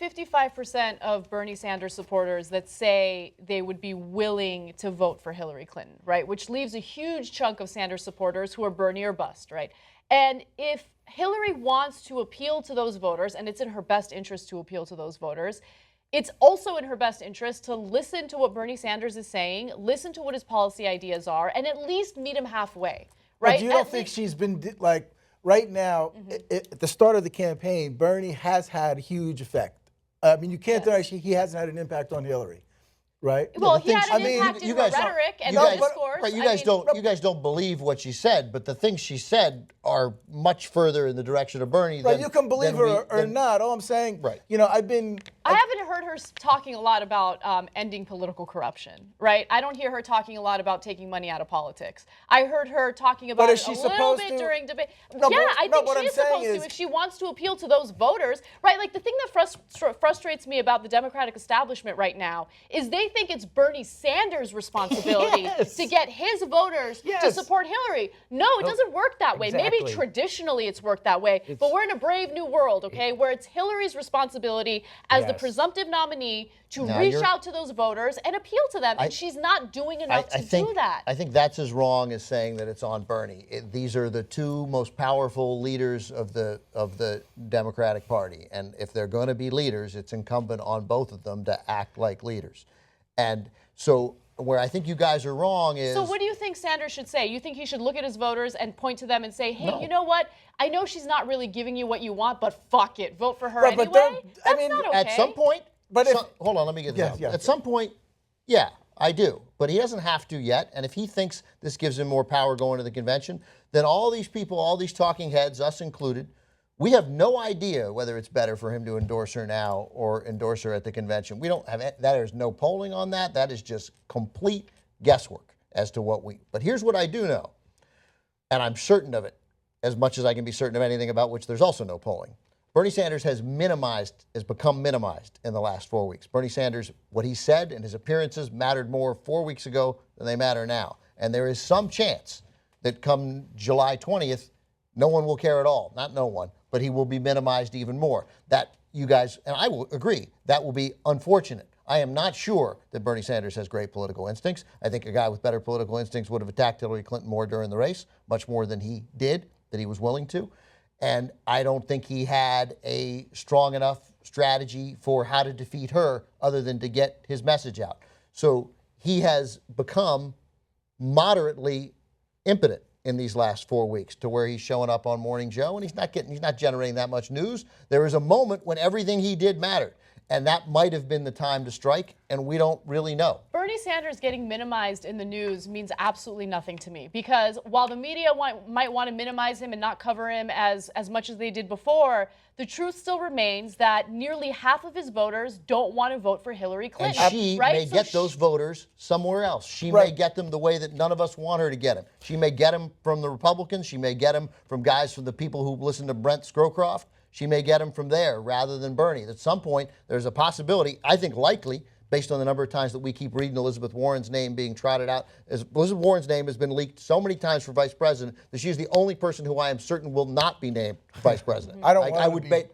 55% of Bernie Sanders supporters that say they would be willing to vote for Hillary Clinton, right? Which leaves a huge chunk of Sanders supporters who are Bernie or bust, right? And if Hillary wants to appeal to those voters, and it's in her best interest to appeal to those voters, it's also in her best interest to listen to what Bernie Sanders is saying, listen to what his policy ideas are, and at least meet him halfway, right? But you don't think she's been, like, right now, at the start of the campaign, Bernie has had a huge effect. I mean, you can't deny he hasn't had an impact on Hillary, right? Well, he had an impact in her rhetoric and discourse. Right, you guys don't believe what she said, but the things she said are much further in the direction of Bernie. Right, you can believe her or not. All I'm saying, right. You know, I haven't heard her talking a lot about ending political corruption, right? I don't hear her talking a lot about taking money out of politics. I heard her talking about it a little bit during debate. No, yeah, I think she is supposed to if she wants to appeal to those voters, right? Like the thing that frustrates me about the Democratic establishment right now is they think it's Bernie Sanders' responsibility to get his voters to support Hillary. No, it doesn't work that way. Maybe traditionally it's worked that way, but we're in a brave new world, okay, where it's Hillary's responsibility as the presumptive nominee to reach out to those voters and appeal to them, and she's not doing enough to do that. I think that's as wrong as saying that it's on Bernie. These are the two most powerful leaders of the Democratic Party, and if they're going to be leaders, it's incumbent on both of them to act like leaders. And so where I think you guys are wrong is... So what do you think Sanders should say? You think he should look at his voters and point to them and say, hey, you know what? I know she's not really giving you what you want, but fuck it. Vote for her anyway? That's not okay. At some point... hold on, let me get this out. At some point, yeah, I do. But he doesn't have to yet. And if he thinks this gives him more power going to the convention, then all these people, all these talking heads, us included, we have no idea whether it's better for him to endorse her now or endorse her at the convention. We don't have there's no polling on that. That is just complete guesswork as to what but here's what I do know, and I'm certain of it, as much as I can be certain of anything about which there's also no polling. Bernie Sanders has become minimized in the last 4 weeks. Bernie Sanders, what he said and his appearances mattered more 4 weeks ago than they matter now. And there is some chance that come July 20th, no one will care at all. Not no one, but he will be minimized even more. That you guys, and I will agree, that will be unfortunate. I am not sure that Bernie Sanders has great political instincts. I think a guy with better political instincts would have attacked Hillary Clinton more during the race, much more than he did, that he was willing to. And I don't think he had a strong enough strategy for how to defeat her other than to get his message out. So he has become moderately impotent in these last 4 weeks to where he's showing up on Morning Joe and he's not generating that much news. There was a moment when everything he did mattered. And that might have been the time to strike, and we don't really know. Bernie Sanders getting minimized in the news means absolutely nothing to me, because while the media might want to minimize him and not cover him as much as they did before, the truth still remains that nearly half of his voters don't want to vote for Hillary Clinton. And she may get those voters somewhere else. She may get them the way that none of us want her to get them. She may get them from the Republicans. She may get them from guys from the people who listen to Brent Scowcroft. She may get him from there rather than Bernie. At some point, there's a possibility, I think likely, based on the number of times that we keep reading Elizabeth Warren's name being trotted out. Elizabeth Warren's name has been leaked so many times for vice president that she's the only person who I am certain will not be named vice president. I would bet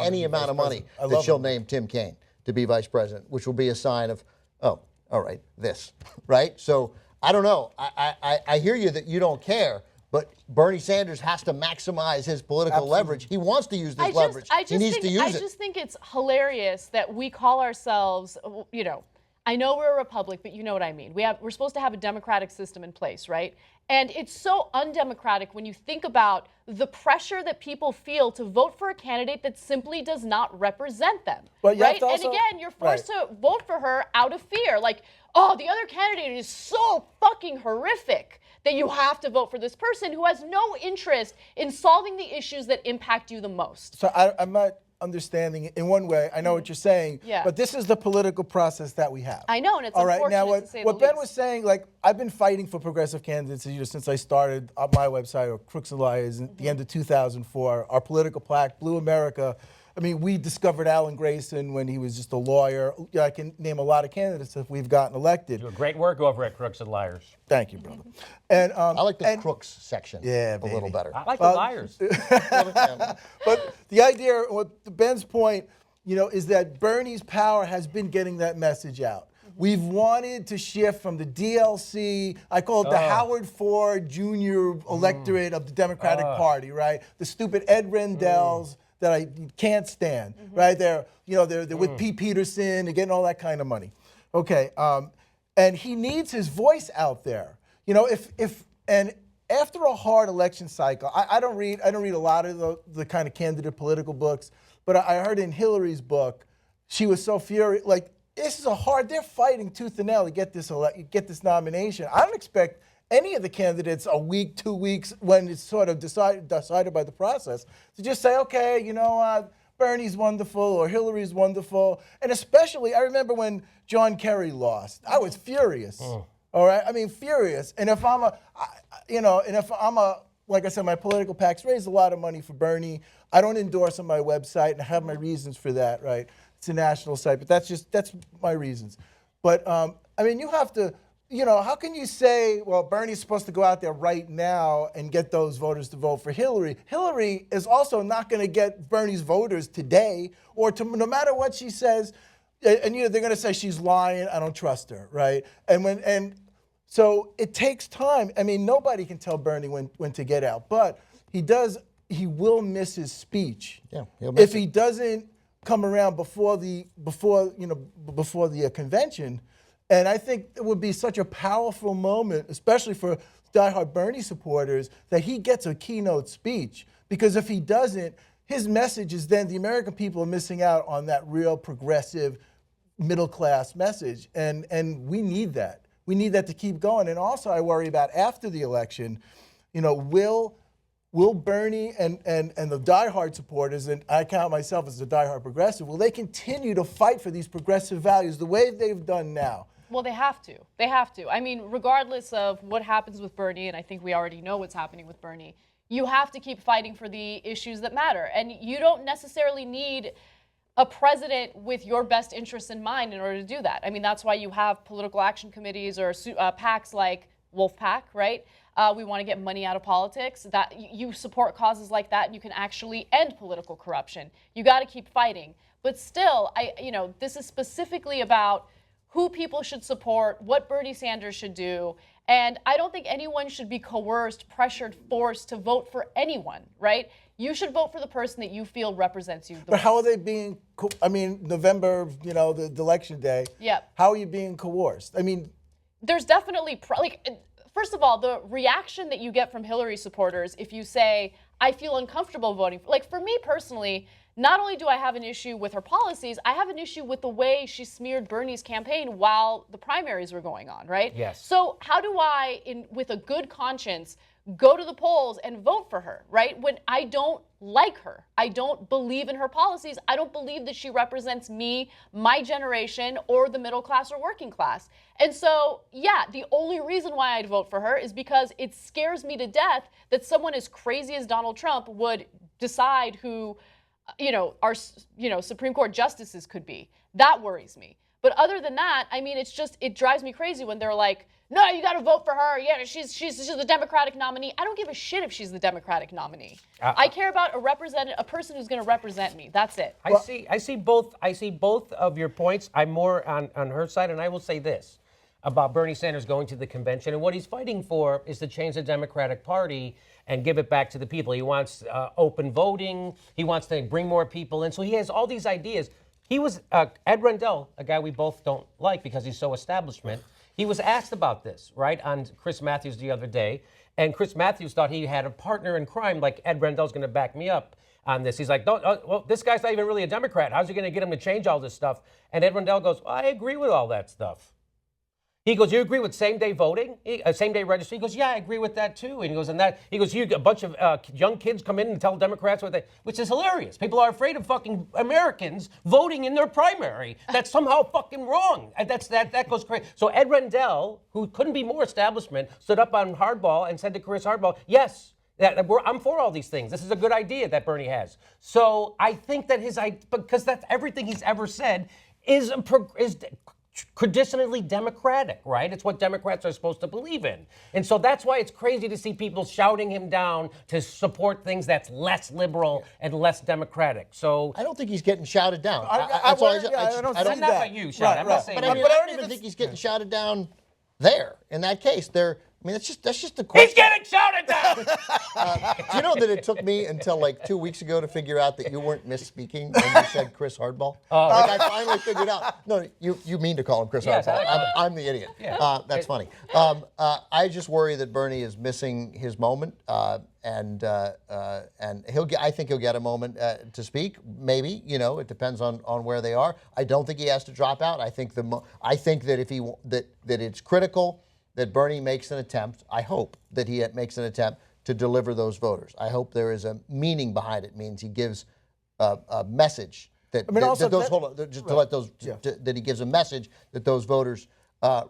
any amount of money that she'll name Tim Kaine to be vice president, which will be a sign of, oh, all right, this, right? So I don't know. I hear you that you don't care. But Bernie Sanders has to maximize his political leverage. He wants to use this leverage. He needs to use it. I just think it's hilarious that we call ourselves, you know, I know we're a republic, but you know what I mean. We're supposed to have a democratic system in place, right? And it's so undemocratic when you think about the pressure that people feel to vote for a candidate that simply does not represent them, right? And again, you're forced to vote for her out of fear. Like, oh, the other candidate is so fucking horrific that you have to vote for this person who has no interest in solving the issues that impact you the most. So I'm not understanding it in one way. I know what you're saying, but this is the political process that we have. I know, and it's all right. Unfortunate Now, to say what the Ben least. was saying, like, I've been fighting for progressive candidates since I started on my website, or Crooks and Liars, at the end of 2004. Our political plaque, Blue America. I mean, we discovered Alan Grayson when he was just a lawyer. I can name a lot of candidates if we've gotten elected. You do great work over at Crooks and Liars. Thank you, brother. And I like the Crooks section a little better. I like the Liars. But the idea, with Ben's point, is that Bernie's power has been getting that message out. We've wanted to shift from the DLC, I call it the Howard Ford Jr. electorate of the Democratic Party, right? The stupid Ed Rendells that I can't stand, right? They're with Pete Peterson, they're getting all that kind of money. Okay, and he needs his voice out there. And after a hard election cycle, I don't read a lot of the kind of candidate political books, but I heard in Hillary's book, she was so furious, like, this is they're fighting tooth and nail to get this nomination. I don't expect any of the candidates a week, 2 weeks, when it's sort of decided by the process, to just say, okay, you know what, Bernie's wonderful or Hillary's wonderful. And especially, I remember when John Kerry lost, I was furious. All right, I mean, furious. And if I'm like I said, my political PACs raise a lot of money for Bernie. I don't endorse on my website, and I have my reasons for that, right? It's a national site, but that's my reasons. But, I mean, you have to, how can you say, well, Bernie's supposed to go out there right now and get those voters to vote for Hillary? Hillary is also not going to get Bernie's voters today or no matter what she says. And they're going to say she's lying. I don't trust her, right? So it takes time. I mean, nobody can tell Bernie when to get out, but he will miss his speech. Yeah, he'll miss if he doesn't come around before the convention. And I think it would be such a powerful moment, especially for diehard Bernie supporters, that he gets a keynote speech. Because if he doesn't, his message is then the American people are missing out on that real progressive middle class message. And we need that. We need that to keep going. And also I worry about after the election, will Bernie and the diehard supporters, and I count myself as a diehard progressive, will they continue to fight for these progressive values the way they've done now? Well, they have to. They have to. I mean, regardless of what happens with Bernie, and I think we already know what's happening with Bernie, you have to keep fighting for the issues that matter. And you don't necessarily need a president with your best interests in mind in order to do that. I mean, that's why you have political action committees or PACs like Wolf PAC, right? We want to get money out of politics. That you support causes like that, and you can actually end political corruption. You got to keep fighting. But still, this is specifically about who people should support, what Bernie Sanders should do, and I don't think anyone should be coerced, pressured, forced to vote for anyone, right? You should vote for the person that you feel represents you the most. How are they being? November, the election day. Yep. How are you being coerced? I mean, there's definitely first of all, the reaction that you get from Hillary supporters if you say, I feel uncomfortable voting. For me personally, not only do I have an issue with her policies, I have an issue with the way she smeared Bernie's campaign while the primaries were going on, right? Yes. So how do I, with a good conscience, go to the polls and vote for her, right? When I don't like her, I don't believe in her policies, I don't believe that she represents me, my generation, or the middle class or working class. And so, yeah, the only reason why I'd vote for her is because it scares me to death that someone as crazy as Donald Trump would decide who, our, Supreme Court justices could be. That worries me. But other than that, I mean, it drives me crazy when they're like, no, you got to vote for her. Yeah, she's the Democratic nominee. I don't give a shit if she's the Democratic nominee. I care about a person who's going to represent me. That's it. I see both of your points. I'm more on her side, and I will say this about Bernie Sanders going to the convention, and what he's fighting for is to change the Democratic Party and give it back to the people. He wants open voting. He wants to bring more people in. So he has all these ideas. He was Ed Rendell, a guy we both don't like because he's so establishment. He was asked about this, right, on Chris Matthews the other day, and Chris Matthews thought he had a partner in crime, like Ed Rendell's going to back me up on this. He's like, well, this guy's not even really a Democrat. How's he going to get him to change all this stuff? And Ed Rendell goes, well, I agree with all that stuff. He goes, you agree with same-day voting, same-day registry? He goes, yeah, I agree with that too. And he goes, you a bunch of young kids come in and tell Democrats which is hilarious. People are afraid of fucking Americans voting in their primary. That's somehow fucking wrong. And that goes crazy. So Ed Rendell, who couldn't be more establishment, stood up on Hardball and said to Chris Hardball, yes, I'm for all these things. This is a good idea that Bernie has. So I think that because that's everything he's ever said is traditionally Democratic, right? It's what Democrats are supposed to believe in. And so that's why it's crazy to see people shouting him down to support things that's less liberal and less Democratic. So I don't think he's getting shouted down. I don't see not that. by you, Sean. I'm not saying But I you. don't even think he's getting shouted down there. In that case, that's just the question. He's getting shouted down! Do you know that it took me until like 2 weeks ago to figure out that you weren't misspeaking when you said Chris Hardball? Like I finally figured out. No, you mean to call him Chris Hardball. I'm the idiot. Yeah. That's funny. I just worry that Bernie is missing his moment, and I think he'll get a moment to speak. Maybe, it depends on where they are. I don't think he has to drop out. I think that if that it's critical that Bernie makes an attempt. I hope that he makes an attempt to deliver those voters. I hope there is a meaning behind it. It means he gives a message that he gives a message that those voters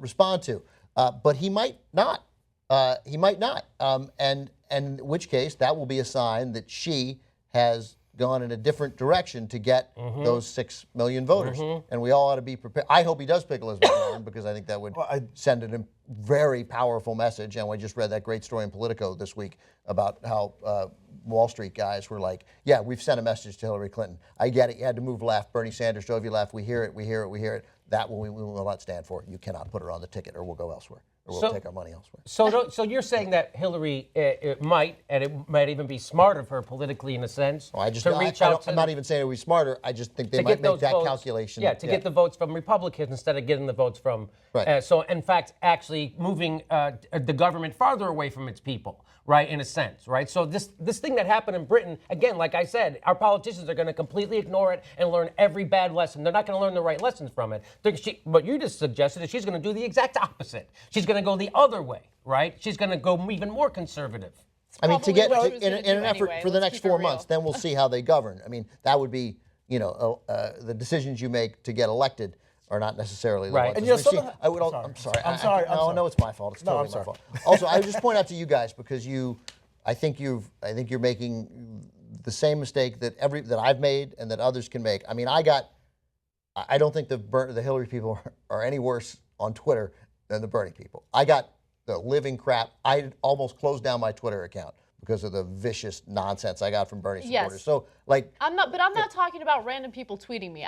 respond to. But he might not. And in which case that will be a sign that she has gone in a different direction to get those 6 million voters. And we all ought to be prepared. I hope he does pick Elizabeth Warren because I think that would send a very powerful message. And we just read that great story in Politico this week about how Wall Street guys were like, yeah, we've sent a message to Hillary Clinton. I get it. You had to move left. Bernie Sanders drove you left. We hear it. We hear it. We hear it. That we will not stand for. You cannot put her on the ticket or we'll go elsewhere. Or we'll take our money elsewhere. So you're saying that Hillary it might even be smart of her politically in a sense to reach out to... I'm not even saying it would be smarter. I just think they might make that calculation. Yeah, to get the votes from Republicans instead of getting the votes from... Right. So, in fact, actually moving the government farther away from its people, right, in a sense, right? So this thing that happened in Britain, again, like I said, our politicians are going to completely ignore it and learn every bad lesson. They're not going to learn the right lessons from it. What you just suggested is she's going to do the exact opposite. She's going to go the other way, right? She's going to go even more conservative. I mean, to get in an effort for the next 4 months, then we'll see how they govern. I mean, that would be, the decisions you make to get elected are not necessarily the ones. And I'm sorry. I'm sorry. No, it's my fault. It's totally my fault. Also, I would just point out to you guys because I think you're making the same mistake that I've made and that others can make. I mean, I don't think the Hillary people are any worse on Twitter than the Bernie people. I got the living crap. I almost closed down my Twitter account because of the vicious nonsense I got from Bernie supporters. Yes. So, I'm not talking about random people tweeting me.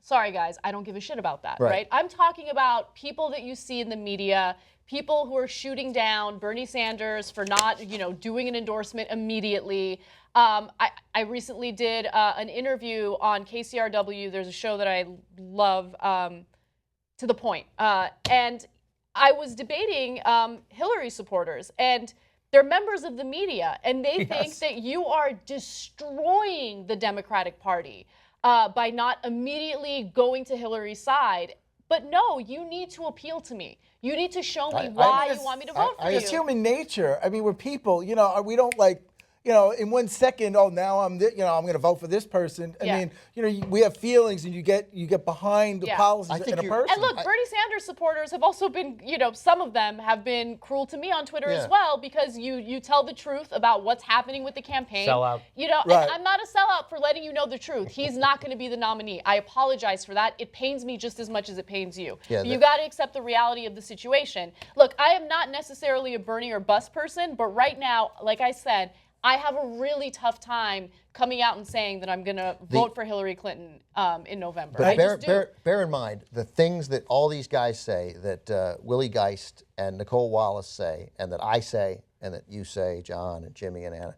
Sorry, guys, I don't give a shit about that, right? I'm talking about people that you see in the media, people who are shooting down Bernie Sanders for not, doing an endorsement immediately. I recently did an interview on KCRW. There's a show that I love, To the Point. And I was debating Hillary supporters, and they're members of the media, and they think that you are destroying the Democratic Party by not immediately going to Hillary's side. But no, you need to appeal to me. You need to show me why you want me to vote for you. It's human nature. I mean, we're people. We don't like. In 1 second, now I'm going to vote for this person. I mean, we have feelings, and you get behind the policies in a person. And look, Bernie Sanders supporters have also been, some of them have been cruel to me on Twitter as well because you tell the truth about what's happening with the campaign. Sellout. And I'm not a sellout for letting you know the truth. He's not going to be the nominee. I apologize for that. It pains me just as much as it pains you. Yeah, you got to accept the reality of the situation. Look, I am not necessarily a Bernie or bust person, but right now, like I said, I have a really tough time coming out and saying that I'm going to vote for Hillary Clinton in November. But bear in mind, the things that all these guys say, that Willie Geist and Nicole Wallace say, and that I say, and that you say, John and Jimmy and Anna,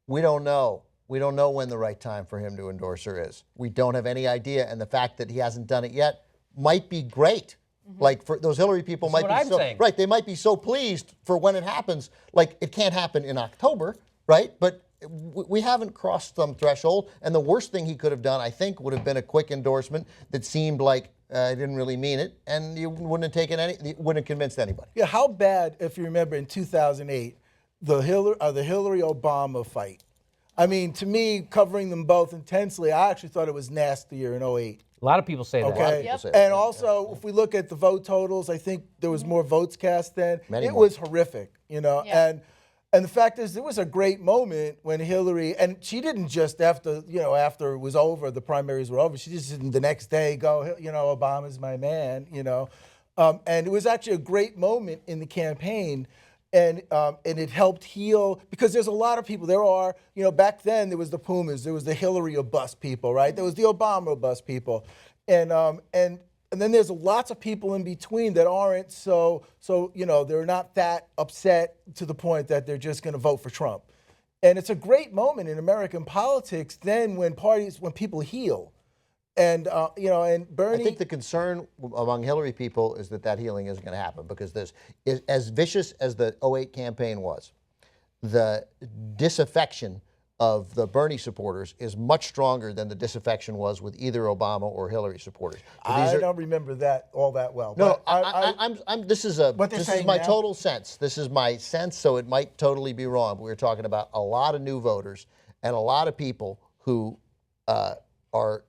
we don't know. We don't know when the right time for him to endorse her is. We don't have any idea, and the fact that he hasn't done it yet might be great. Like for those Hillary people might be they might be so pleased for when it happens. Like it can't happen in October. Right? But we haven't crossed some threshold. And the worst thing he could have done, I think, would have been a quick endorsement that seemed like he didn't really mean it. And you wouldn't have convinced anybody. Yeah, how bad, if you remember, in 2008, the Hillary Obama fight. I mean, to me, covering them both intensely, I actually thought it was nastier in 2008. A lot of people say that. Okay. And also, if we look at the vote totals, I think there was more votes cast then. It was horrific, And And the fact is, it was a great moment when Hillary, and she didn't just after it was over, the primaries were over, she just didn't the next day go, Obama's my man, and it was actually a great moment in the campaign, and it helped heal, because there's a lot of people, there are, back then there was the Pumas, there was the Hillary or bust people, right? There was the Obama or bust people, and then there's lots of people in between that aren't so they're not that upset to the point that they're just going to vote for Trump. And it's a great moment in American politics then when people heal. And and Bernie, I think the concern among Hillary people is that healing isn't going to happen, because as vicious as the 2008 campaign was, the disaffection of the Bernie supporters is much stronger than the disaffection was with either Obama or Hillary supporters. So I don't remember that all that well. No, but this is my total sense. This is my sense, so it might totally be wrong. But we're talking about a lot of new voters and a lot of people who are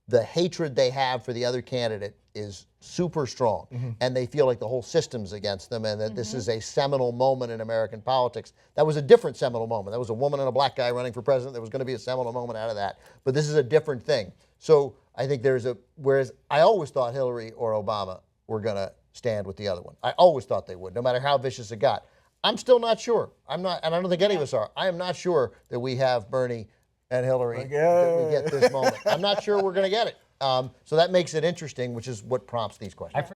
the hatred they have for the other candidate is super strong, and they feel like the whole system's against them, and that this is a seminal moment in American politics. That was a different seminal moment. That was a woman and a black guy running for president. There was going to be a seminal moment out of that. But this is a different thing. So I think whereas I always thought Hillary or Obama were going to stand with the other one. I always thought they would, no matter how vicious it got. I'm still not sure. I'm not, and I don't think any of us are. I am not sure that we have Bernie and Hillary, that we get this moment. I'm not sure we're going to get it. So that makes it interesting, which is what prompts these questions.